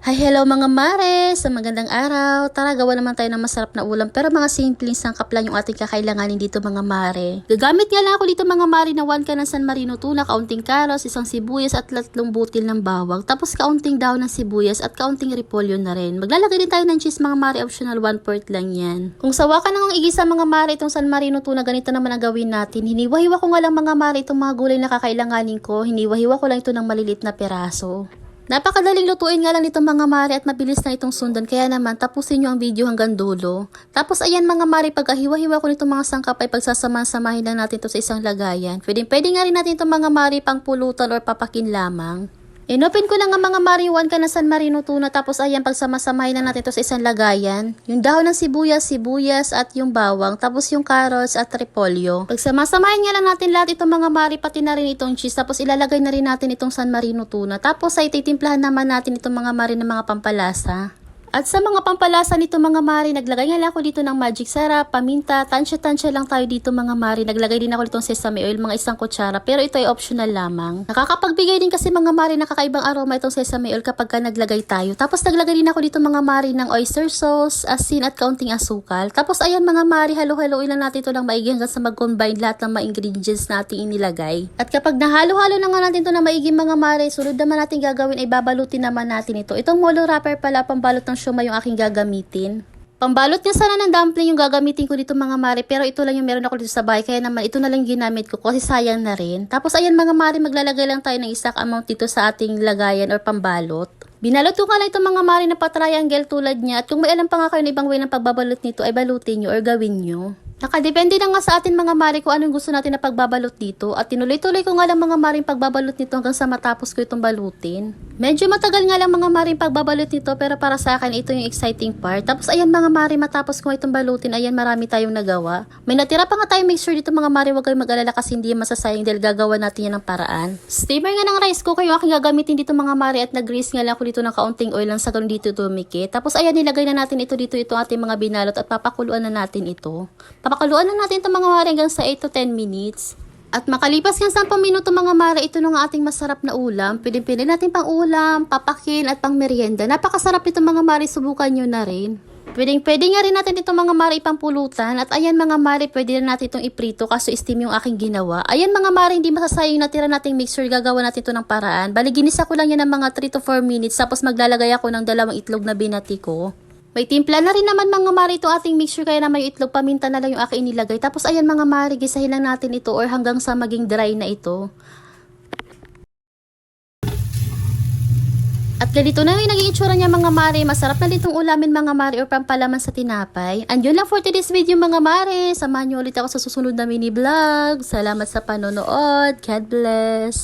Hi, hello mga mare! Sa magandang araw, tara gawa naman tayo ng masarap na ulam pero mga simpleng sangkap lang yung ating kakailanganin dito mga mare. Gagamit nga lang ako dito mga mare na 1 can ng San Marino tuna, kaunting karos, isang sibuyas at 3 butil ng bawang, tapos kaunting dahon ng sibuyas at kaunting repolyo na rin. Maglalagay din tayo ng cheese mga mare, optional 1/4 lang yan. Kung sawa ka nang igisa mga mare itong San Marino tuna, ganito naman ang gawin natin. Hiniwa-hiwa ko nga lang mga mare itong mga gulay na kakailanganin ko, hiniwa-hiwa ko lang ito ng malilit na peraso. Napakadaling lutuin nga lang nitong mga mare at mabilis na itong sundan, kaya naman tapusin nyo ang video hanggang dulo. Tapos ayan mga mare, pagkahiwa-hiwa ko nitong mga sangkap ay pagsasama-samahin lang natin ito sa isang lagayan. Pwede nga rin natin itong mga mare pang pulutan or papakin lamang. Inopen ko lang ang mga mare 1 can ng San Marino tuna, tapos ayan pagsama-samahin lang natin ito sa isang lagayan. Yung dahon ng sibuyas at yung bawang, tapos yung carrots at repolyo. Pagsama-samahin nga lang natin lahat itong mga mare, pati na rin itong cheese, tapos ilalagay na rin natin itong San Marino tuna. Tapos ay titimplahan naman natin itong mga mare ng mga pampalasa. At sa mga pampalasa nito mga mare, naglagay nga lang ako dito ng magic sarap, paminta, tansya-tansya lang tayo dito mga mare. Naglagay din ako ditong sesame oil, mga 1 kutsara, pero ito ay optional lamang. Nakakapagbigay din kasi mga mare ng kakaibang aroma itong sesame oil kapag ka naglagay tayo. Tapos naglagay din ako dito mga mare ng oyster sauce, asin at kaunting asukal. Tapos ayan mga mare, halo-haloin lang natin ito ng maigi hanggang sa mag-combine lahat ng mga ingredients natin inilagay. At kapag nahalo-halo na nga natin ito ng maigi mga mare, sunod naman natin gagawin ay babalutin naman natin ito. Itong molo wrapper pala, pambalot ng siomai yung aking gagamitin. Pambalot niya sana ng dumpling yung gagamitin ko dito mga mare, pero ito lang yung meron ako dito sa bahay, kaya naman ito na lang ginamit ko kasi sayang na rin. Tapos ayan mga mare, maglalagay lang tayo ng exact amount dito sa ating lagayan or pambalot. Binalot ko nga lang itong mga mare na pa-triangle tulad niya, at kung may alam pa nga kayo na ibang way ng pagbabalot nito ay balutin nyo or gawin nyo. Nakadepende na nga sa atin mga mare kung anong gusto natin na pagbabalot dito, at tinuloy-tuloy ko nga lang mga mare pagbabalot nito hanggang sa matapos ko itong balutin. Medyo matagal nga lang mga mare pagbabalot nito, pero para sa akin ito yung exciting part. Tapos ayan mga mare, matapos ko itong balutin, ayan marami tayong nagawa. May natira pa nga tayong mixture dito mga mare, huwag kayong mag-alala kasi hindi yan masasayang dahil gagawa natin yan ng paraan. Steamer nga ng rice cooker yung aking gagamitin dito mga mare, at nag-grease nga lang ako dito ng kaunting oil lang sa ganun dito tumikit. Tapos ayan, nilagay na natin ito itong ating mga binalot at papakuluan na natin ito. Papakuluan na natin itong mga mare hanggang sa 8 to 10 minutes. At makalipas nga 10 minuto mga mare, ito na nga ating masarap na ulam. Pwede natin pang ulam, papakin at pang merienda. Napakasarap nito mga mare, subukan nyo na rin. Pwede nga rin natin itong mga mare ipang pulutan. At ayan mga mare, pwede na natin itong iprito kaso steam yung aking ginawa. Ayan mga mare, hindi masasayang yung natira nating mixture, gagawa natin ito ng paraan. Bali ginisa ko lang yan ng mga 3 to 4 minutes, tapos maglalagay ako ng 2 itlog na binati ko. May timpla na rin naman mga mare itong ating mixture, kaya naman yung itlog, paminta na lang yung aking inilagay. Tapos ayan mga mare, gisahin lang natin ito or hanggang sa maging dry na ito. At ganito na yung naging itsura niya mga mare. Masarap na din itong ulamin mga mare or pampalaman sa tinapay. And yun lang for today's video mga mare. Samahan niyo ulit ako sa susunod na mini vlog. Salamat sa panonood. God bless.